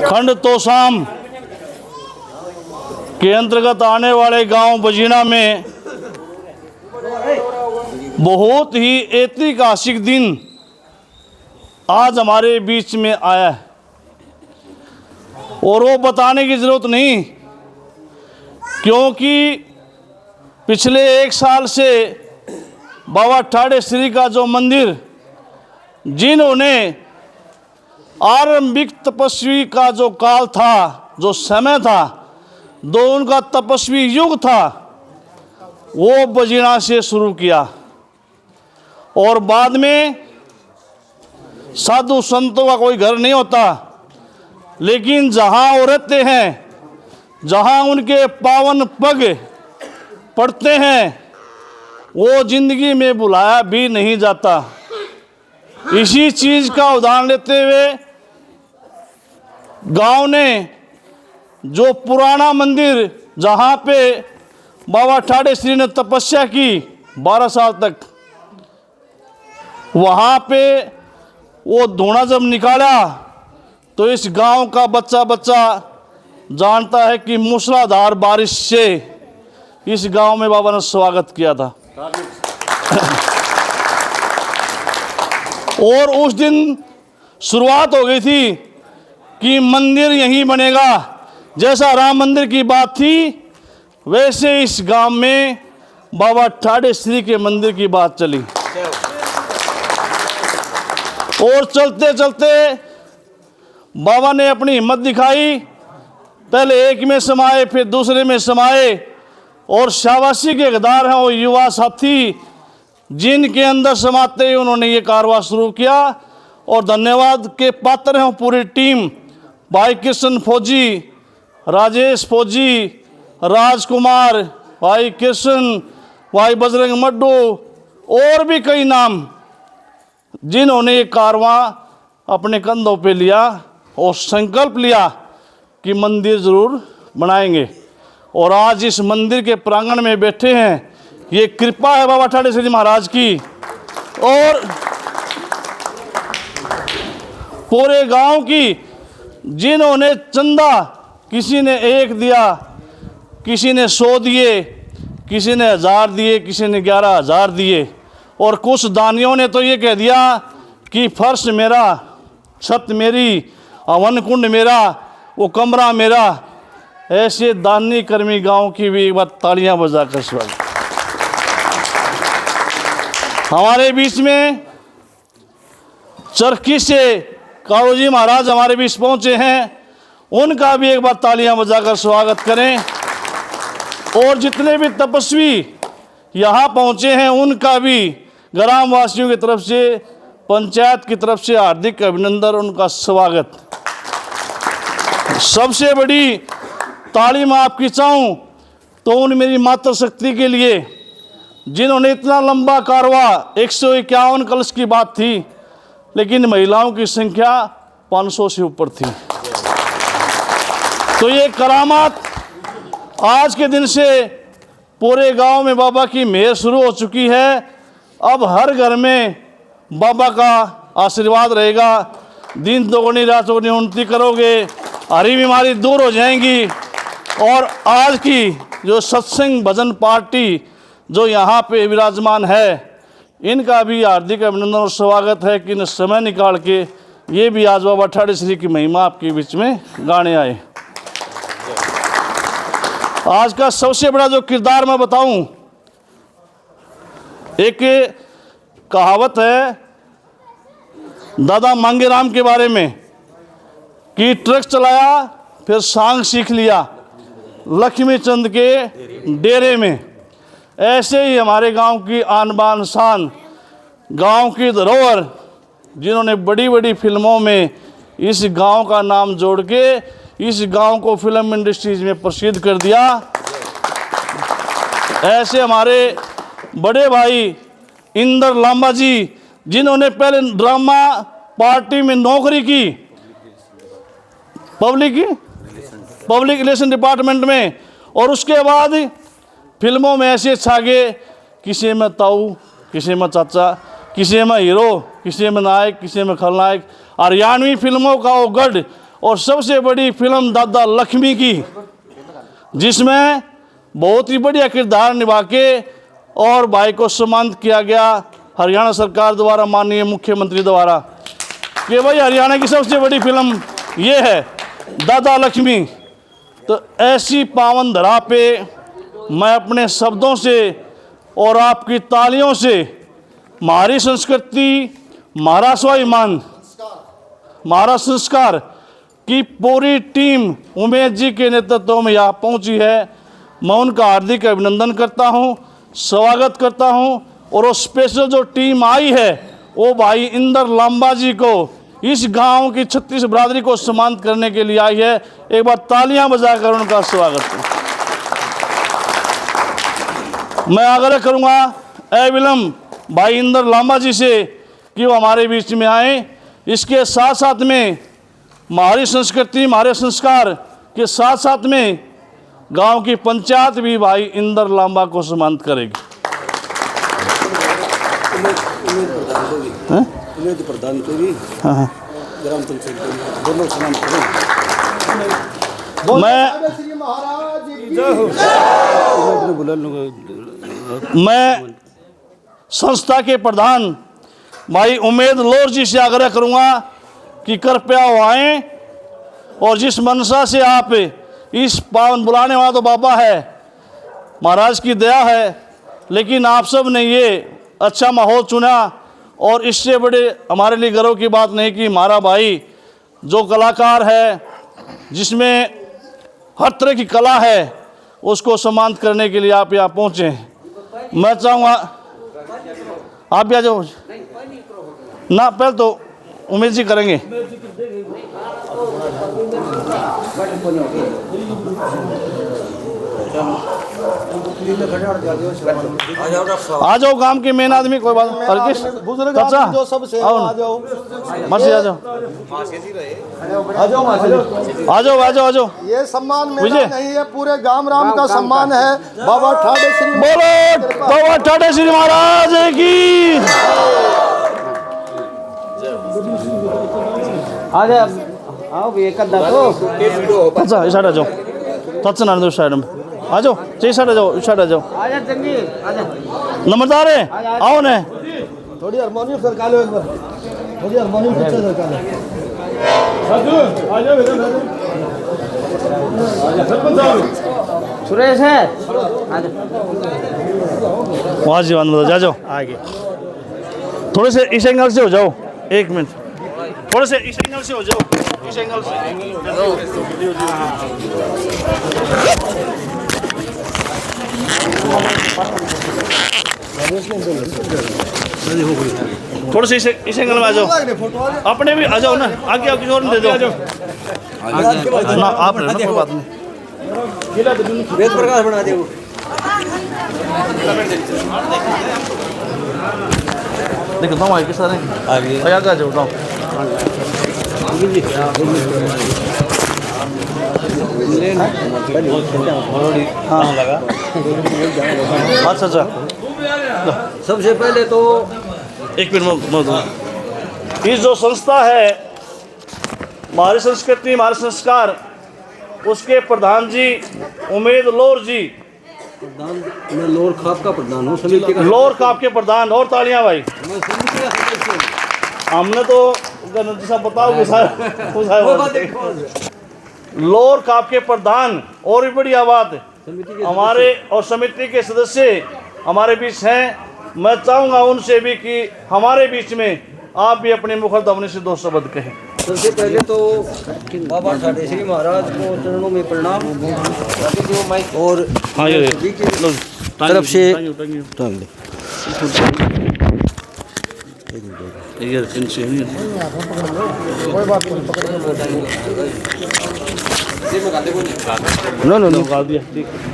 खंड तोशाम के अंतर्गत आने वाले गांव बजीना में बहुत ही ऐतिहासिक दिन आज हमारे बीच में आया है और वो बताने की ज़रूरत नहीं, क्योंकि पिछले 1 साल से बाबा ठाड़े श्री का जो मंदिर, जिन्होंने आरंभिक तपस्वी का जो काल था, जो समय था, जो उनका तपस्वी युग था, वो बजीना से शुरू किया और बाद में साधु संतों का कोई घर नहीं होता, लेकिन जहाँ वो रहते हैं, जहाँ उनके पावन पग पड़ते हैं, वो जिंदगी में भुलाया भी नहीं जाता। इसी चीज़ का उदाहरण लेते हुए गांव ने जो पुराना मंदिर जहाँ पे बाबा ठाड़े श्री ने तपस्या की 12 साल तक, वहाँ पे वो धुआं जब निकाला तो इस गांव का बच्चा बच्चा जानता है कि मूसलाधार बारिश से इस गांव में बाबा ने स्वागत किया था। और उस दिन शुरुआत हो गई थी कि मंदिर यहीं बनेगा। जैसा राम मंदिर की बात थी, वैसे इस गांव में बाबा ठाड़े श्री के मंदिर की बात चली और चलते चलते बाबा ने अपनी हिम्मत दिखाई। पहले एक में समाये, फिर दूसरे में समाये और शाबाशी के हकदार हैं वो युवा साथी, जिनके अंदर समाते ही उन्होंने ये कारवां शुरू किया। और धन्यवाद के पात्र हैं पूरी टीम, भाई कृष्ण फौजी, राजेश फौजी, राजकुमार, भाई कृष्ण, भाई बजरंग मड्डू और भी कई नाम, जिन्होंने ये कारवां अपने कंधों पे लिया और संकल्प लिया कि मंदिर ज़रूर बनाएंगे। और आज इस मंदिर के प्रांगण में बैठे हैं, ये कृपा है बाबा ठाड़े श्री महाराज की। और पूरे गांव की, जिन्होंने चंदा, किसी ने 1 दिया, किसी ने 100 दिए, किसी ने 1000 दिए, किसी ने 11,000 दिए और कुछ दानियों ने तो ये कह दिया कि फर्श मेरा, छत मेरी, हवन कुंड मेरा, वो कमरा मेरा। ऐसे दानी कर्मी गांव की भी एक बार तालियां बजाकर स्वागत। हमारे बीच में चरखी से कालू जी महाराज हमारे बीच पहुंचे हैं, उनका भी एक बार तालियां बजाकर स्वागत करें। और जितने भी तपस्वी यहाँ पहुंचे हैं, उनका भी ग्रामवासियों की तरफ से, पंचायत की तरफ से हार्दिक अभिनंदन, उनका स्वागत। सबसे बड़ी ताली मैं आपकी चाहूँ तो उन मेरी मातृशक्ति के लिए, जिन्होंने इतना लंबा कारवां, 151 कलश की बात थी, लेकिन महिलाओं की संख्या 500 से ऊपर थी। तो ये करामात आज के दिन से पूरे गांव में बाबा की मेहर शुरू हो चुकी है। अब हर घर में बाबा का आशीर्वाद रहेगा। दिन दोगुनी रात चौगुनी उन्नति करोगे, हरी बीमारी दूर हो जाएंगी। और आज की जो सत्संग भजन पार्टी जो यहाँ पे विराजमान है, इनका भी हार्दिक अभिनंदन और स्वागत है कि इन समय निकाल के ये भी आज बाबा ठाड़े श्री की महिमा आपके बीच में गाने आए। आज का सबसे बड़ा जो किरदार मैं बताऊं, एक कहावत है दादा मांगेराम के बारे में कि ट्रक चलाया फिर सांग सीख लिया लक्ष्मी चंद के डेरे में। ऐसे ही हमारे गांव की आन बान शान, गांव की धरोहर, जिन्होंने बड़ी बड़ी फिल्मों में इस गांव का नाम जोड़ के इस गांव को फिल्म इंडस्ट्रीज में प्रसिद्ध कर दिया। ऐसे हमारे बड़े भाई इंदर लांबा जी, जिन्होंने पहले ड्रामा पार्टी में नौकरी की, पब्लिक रिलेशन डिपार्टमेंट में, और उसके बाद फिल्मों में ऐसे छा गए, किसी में ताऊ, किसी में चाचा, किसी में हीरो, किसी में नायक, किसी में खलनायक। हरियाणवी फिल्मों का वो गढ़ और सबसे बड़ी फिल्म दादा लक्ष्मी की, जिसमें बहुत ही बढ़िया किरदार निभा के और भाई को सम्मानित किया गया हरियाणा सरकार द्वारा, माननीय मुख्यमंत्री द्वारा, कि भाई हरियाणा की सबसे बड़ी फिल्म ये है दादा लक्ष्मी। तो ऐसी पावन धरा पे मैं अपने शब्दों से और आपकी तालियों से हमारी संस्कृति, हमारा स्वाभिमान, हमारा संस्कार की पूरी टीम उमेश जी के नेतृत्व में यहाँ पहुँची है। मैं उनका हार्दिक अभिनंदन करता हूँ, स्वागत करता हूँ। और वो स्पेशल जो टीम आई है वो भाई इंदर लांबा जी को, इस गांव की 36 बरादरी को सम्मानित करने के लिए आई है। एक बार तालियां बजाकर उनका स्वागत करें। मैं आग्रह करूंगा अविलंब भाई इंदर लांबा जी से कि वो हमारे बीच में आए। इसके साथ साथ में हमारी संस्कृति, हमारे संस्कार के साथ साथ में गांव की पंचायत भी भाई इंदर लांबा को सम्मानित करेगी। प्रधान को भी ग्राम पंचायत दोनों सम्मानित करें। मैं संस्था के प्रधान भाई उमेद लोर जी से आग्रह करूंगा कि कृपया वो आएं और जिस मनसा से आप इस पावन बुलाने वाला तो बाबा है, महाराज की दया है, लेकिन आप सब ने ये अच्छा माहौल चुना और इससे बड़े हमारे लिए गर्व की बात नहीं कि हमारा भाई जो कलाकार है, जिसमें हर तरह की कला है, उसको सम्मानित करने के लिए आप यहाँ पहुँचे। मैं चाहूँगा आप भी आ जाओ ना, पहले तो उमेश जी करेंगे। आ जाओ गांव के मेन आदमी, कोई बात नहीं। जो सब से आ जाओ, मर्सी आ जाओ, आ जाओ, आ जाओ, आ जाओ। ये सम्मान मेरा नहीं है, पूरे गांव राम का सम्मान है। बाबा ठाडे श्री, बोलो बाबा ठाडे श्री महाराज की। आ जा, आओ भी एक अद्धा तो अच्छा इस साइड आ जाओ, टच ना दो साइड में आ जाओ, चाहिए साइड आ जाओ, इस साइड आ जाओ। आ जा चंगी, आ जा। नंबरदार है, आओ ने थोड़ी हारमोनियम सरका लो एक बार, थोड़ी हारमोनियम पीछे सरका लो। आ जाओ सुरेश है, आ जा। वहाँ जी वहाँ जा जाओ आगे, थोड़े से इस एंगल से हो जाओ, एक मिनट, थोड़े से इस एंगल से हो जाओ, इस एंगल से। थोड़े से इस एंगल में आ जाओ, अपने भी आ जाओ ना, आगे आगे और दे दो ना, आप रहना, कोई बात नहीं। वेद प्रकाश बना दे। देखो तो हमारे किस तरह आगे आ जाओ तो अच्छा अच्छा। सबसे पहले तो एक मिनट, ये जो संस्था है हमारी संस्कृति, हमारे संस्कार, उसके प्रधान जी उमेद लोर जी, मैं लोअर खाप का प्रधान हूँ, समिति का। लोअर खाप के प्रधान, और तालियां भाई। मैं समिति का सदस्य हूँ। हमने तो जैसा बताओगे लोअर खाप के प्रधान, और भी बढ़िया बात, हमारे और समिति के सदस्य हमारे बीच हैं। मैं चाहूँगा उनसे भी कि हमारे बीच में आप भी अपने मुखर से दो शब्द कहें। सबसे पहले तो बाबा ठाडे श्री महाराज को चरणों में प्रणाम, और हाँ ये तरफ से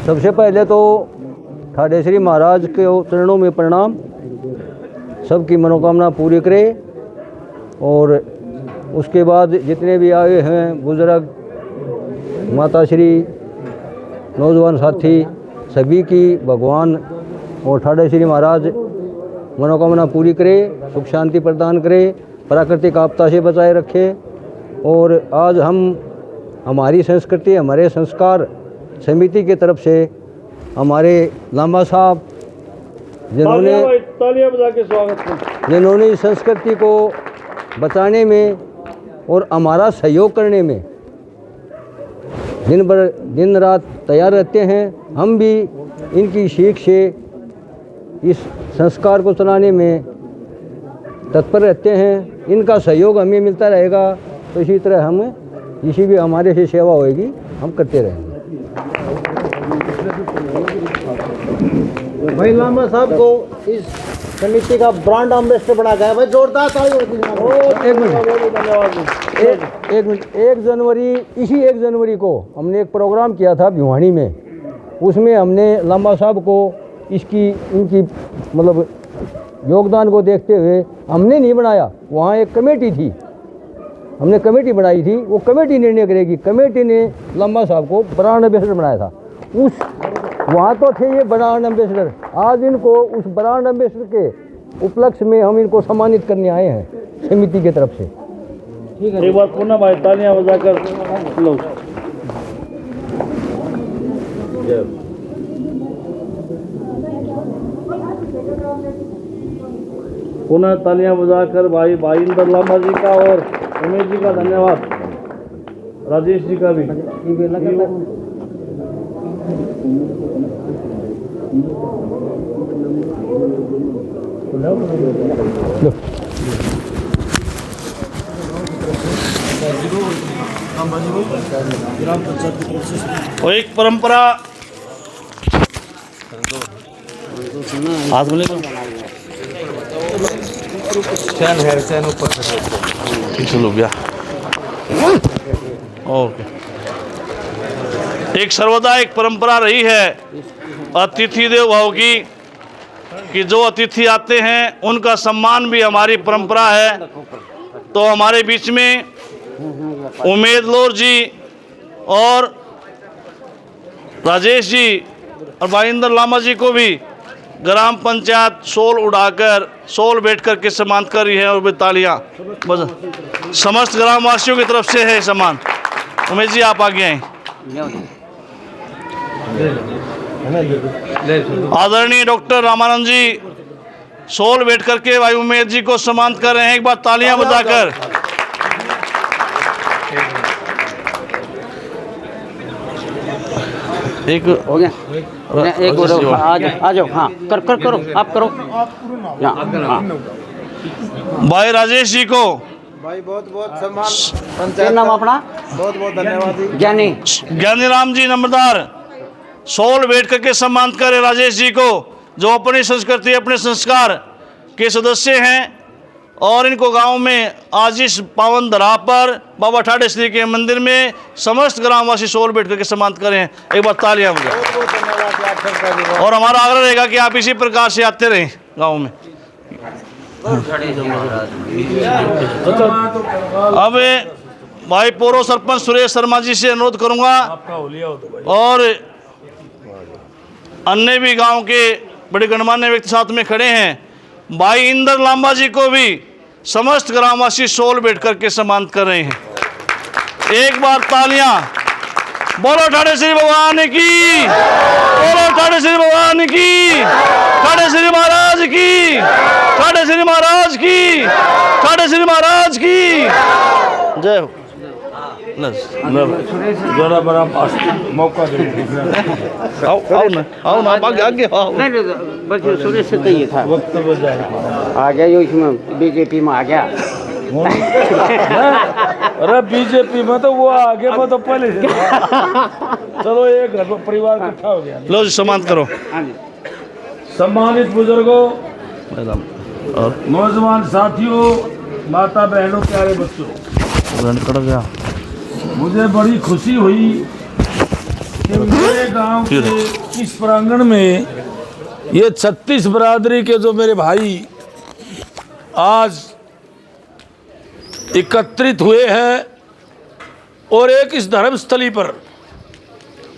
सबसे पहले तो ठाडे श्री महाराज के चरणों में प्रणाम। सबकी मनोकामना पूरी करे, और उसके बाद जितने भी आए हैं बुजुर्ग, माताश्री, नौजवान साथी, सभी की भगवान और ठाडे श्री महाराज मनोकामना पूरी करे, सुख शांति प्रदान करे, प्राकृतिक आपदा से बचाए रखे। और आज हमारी संस्कृति, हमारे संस्कार समिति की तरफ से हमारे लांबा साहब तालियां बजा के स्वागत करें। जिन्होंने इस संस्कृति को बचाने में और हमारा सहयोग करने में दिन रात तैयार रहते हैं। हम भी इनकी सीख से इस संस्कार को चलाने में तत्पर रहते हैं। इनका सहयोग हमें मिलता रहेगा, तो इसी तरह हम जिसी भी हमारे से सेवा होएगी हम करते रहेंगे। भाई लांबा साहब को इस समिति का ब्रांड एम्बेसडर बना गया। भाई जोरदार तालियां। एक मिनट 1 जनवरी, इसी 1 जनवरी को हमने एक प्रोग्राम किया था भिवानी में। उसमें हमने लांबा साहब को इनकी मतलब योगदान को देखते हुए हमने नहीं बनाया, वहाँ एक कमेटी थी, हमने कमेटी बनाई थी। वो कमेटी निर्णय करेगी। कमेटी ने लांबा साहब को ब्रांड एम्बेसडर बनाया था। वहाँ तो थे ये ब्रांड एम्बेसडर। आज इनको उस ब्रांड एम्बेसडर के उपलक्ष्य में हम इनको सम्मानित करने आए हैं समिति की तरफ से। ठीक है, एक बार पुनः भाई तालियां बजाकर लो। पुनः तालियां बजाकर भाई भाईंदर लांबा जी का और उमेश जी का धन्यवाद, राजेश जी का भी। और एक परंपरा हाथ में चलो भैया। ओके, एक सर्वदा एक परंपरा रही है अतिथि देव भाव की, कि जो अतिथि आते हैं उनका सम्मान भी हमारी परंपरा है। तो हमारे बीच में उमेद लोर जी और राजेश जी और भाईंदर लांबा जी को भी ग्राम पंचायत सोल उड़ाकर सोल बैठ कर के सम्मान कर रही है। और तालियां समस्त ग्रामवासियों की तरफ से है सम्मान। उमेश जी आप आगे आए। आदरणीय डॉक्टर रामानंद जी सोल बैठ करके भाई उमेश जी को सम्मानित कर रहे हैं। एक बार तालियां बजाकर। एक हो गया, एक और आ जाओ। हाँ, करो आप करो। हाँ। भाई राजेश जी को भाई बहुत बहुत सम्मान। क्या नाम अपना? बहुत बहुत धन्यवाद जी। ज्ञानी राम जी नंबरदार सोल बैठ करके सम्मान करे राजेश जी को, जो अपनी संस्कृति अपने संस्कार के सदस्य हैं। और इनको गांव में आज इस पावन धरा पर बाबा ठाडे श्री के मंदिर में समस्त ग्रामवासी सोल बैठ करके सम्मान करें। एक बार तालियां बजाएं। और हमारा आग्रह रहेगा कि आप इसी प्रकार से आते रहें गांव में। अब भाई पूर्व सरपंच सुरेश शर्मा जी से अनुरोध करूंगा और अन्य भी गांव के बड़े गणमान्य व्यक्ति साथ में खड़े हैं, भाई इंदर लांबा जी को भी समस्त ग्रामवासी सोल बैठ करके सम्मानित कर रहे हैं। एक बार तालियां। बोलो ठाडे श्री भगवान की, बोलो ठाडे श्री भगवान की, ठाडे श्री महाराज की, ठाडे श्री महाराज की, ठाडे श्री महाराज की जय हो। जोड़ा बड़ा मौका दे। आओ ना आगे आओ। नहीं, बस सुरेश से तो ये था। वक्त बजाए आ गया जो इसमें बीजेपी में आ गया। अरे बीजेपी में तो वो आगे में तो पहले से। चलो एक घर में परिवार इकट्ठा हो गया। लो जी सम्मान करो। सम्मानित बुजुर्गों और नौजवान साथियों, माता बहनों, प्यारे बच्चों, कट गया। मुझे बड़ी खुशी हुई कि मेरे गांव के इस प्रांगण में ये 36 बरादरी के जो मेरे भाई आज एकत्रित हुए हैं और एक इस धर्मस्थली पर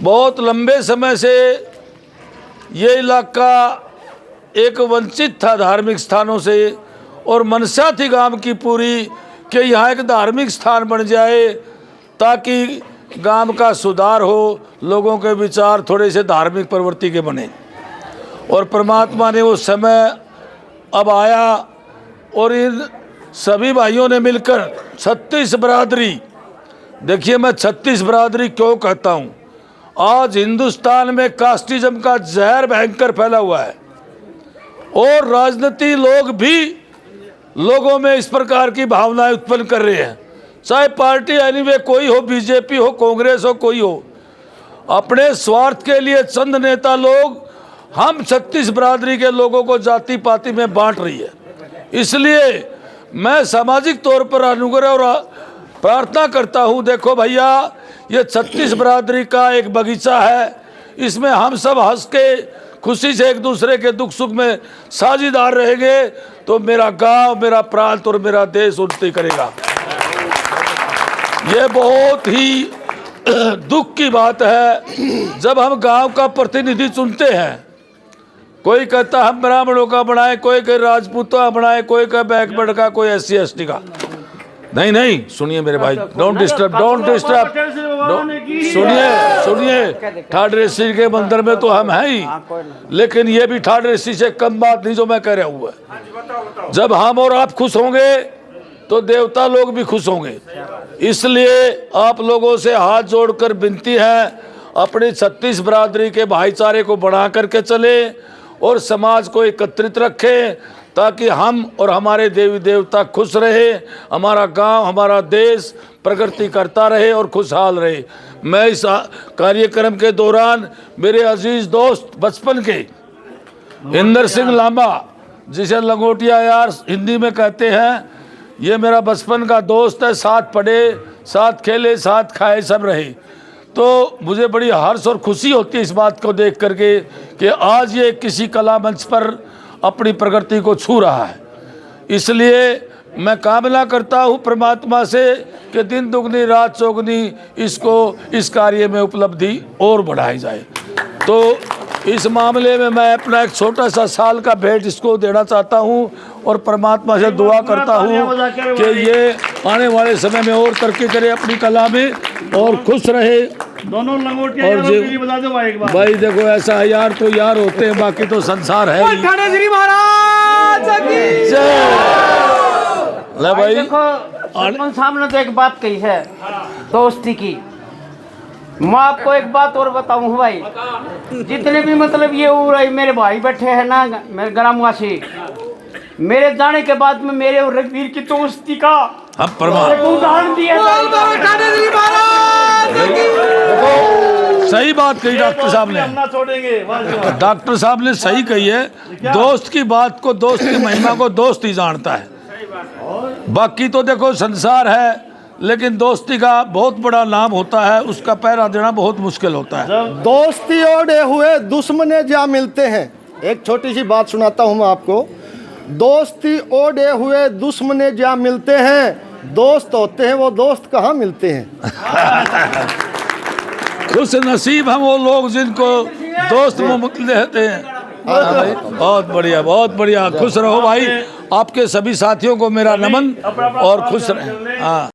बहुत लंबे समय से ये इलाका एक वंचित था धार्मिक स्थानों से, और मनसा थी गांव की पूरी कि यहाँ एक धार्मिक स्थान बन जाए ताकि गांव का सुधार हो, लोगों के विचार थोड़े से धार्मिक प्रवृत्ति के बने। और परमात्मा ने वो समय अब आया और इन सभी भाइयों ने मिलकर 36 बरादरी, देखिए मैं 36 बरादरी क्यों कहता हूँ, आज हिंदुस्तान में कास्टिज्म का जहर भयंकर फैला हुआ है और राजनीति लोग भी लोगों में इस प्रकार की भावनाएं उत्पन्न कर रहे हैं, चाहे पार्टी एनीवे कोई हो, बीजेपी हो, कांग्रेस हो, कोई हो, अपने स्वार्थ के लिए चंद नेता लोग हम 36 बरादरी के लोगों को जाति पाति में बांट रही है। इसलिए मैं सामाजिक तौर पर अनुग्रह और प्रार्थना करता हूं, देखो भैया ये 36 बरादरी का एक बगीचा है, इसमें हम सब हंस के खुशी से एक दूसरे के दुख सुख में साझीदार रहेंगे तो मेरा गांव, मेरा प्रांत और मेरा देश उन्नति करेगा। ये बहुत ही दुख की बात है जब हम गांव का प्रतिनिधि चुनते हैं, कोई कहता हम ब्राह्मणों का बनाए, कोई कहे राजपूतों का बनाए, कोई कहे बैकवर्ड का, कोई SC ST का। नहीं नहीं, सुनिए मेरे भाई, डोंट डिस्टर्ब, सुनिए, थर्ड रेसी के मंदिर में तो हम हैं ही, लेकिन ये भी थर्ड रेसी से कम बात नहीं जो मैं कह रहा हूँ। जब हम और आप खुश होंगे तो देवता लोग भी खुश होंगे। इसलिए आप लोगों से हाथ जोड़कर विनती है, अपनी 36 बरादरी के भाईचारे को बढ़ा करके चले और समाज को एकत्रित रखें ताकि हम और हमारे देवी देवता खुश रहे, हमारा गांव, हमारा देश प्रगति करता रहे और खुशहाल रहे। मैं इस कार्यक्रम के दौरान मेरे अजीज दोस्त बचपन के इंदर सिंह लांबा, जिसे लंगोटिया यार हिंदी में कहते हैं, ये मेरा बचपन का दोस्त है, साथ पढ़े, साथ खेले, साथ खाए, सब रहे। तो मुझे बड़ी हर्ष और खुशी होती है इस बात को देख करके कि आज ये किसी कला मंच पर अपनी प्रगति को छू रहा है। इसलिए मैं कामना करता हूँ परमात्मा से कि दिन दुगनी रात चौगनी इसको इस कार्य में उपलब्धि और बढ़ाई जाए। तो इस मामले में मैं अपना एक छोटा सा साल का भेंट इसको देना चाहता हूँ और परमात्मा से दुआ करता हूँ कि ये आने वाले समय में और तरक्की करे अपनी कला में और खुश रहे। दोनों लंगोटिया और जी बता दो भाई एक बार। भाई देखो ऐसा है यार तो यार होते हैं, बाकी तो संसार है ही। श्री महाराज की ले भाई देखो सरपंच साहब ने तो एक बात कही है दोस्ती की। मैं आपको एक बात और बताऊं भाई, जितने भी मतलब ये मेरे भाई बैठे हैं ना, मेरे ग्रामवासी, मेरे जाने के बाद में मेरे और रघुवीर की दोस्ती का उदाहरण दिया। सही बात कही डॉक्टर साहब ने, डॉक्टर साहब ने सही कही है। दोस्त की बात को, दोस्त की महिमा को दोस्त ही जानता है। बाकी तो देखो संसार है, लेकिन दोस्ती का बहुत बड़ा नाम होता है, उसका पहरा देना बहुत मुश्किल होता है। दोस्ती ओढ़े हुए दुश्मने जा मिलते हैं। एक छोटी सी बात सुनाता हूँ मैं आपको। दोस्ती ओढ़े हुए दुश्मने जा मिलते हैं, दोस्त होते हैं वो दोस्त कहाँ मिलते हैं। खुश नसीब हम वो लोग जिनको दोस्त लेते हैं। बहुत बढ़िया, बहुत बढ़िया। खुश रहो भाई, आपके सभी साथियों को मेरा नमन और खुश रहें। हाँ।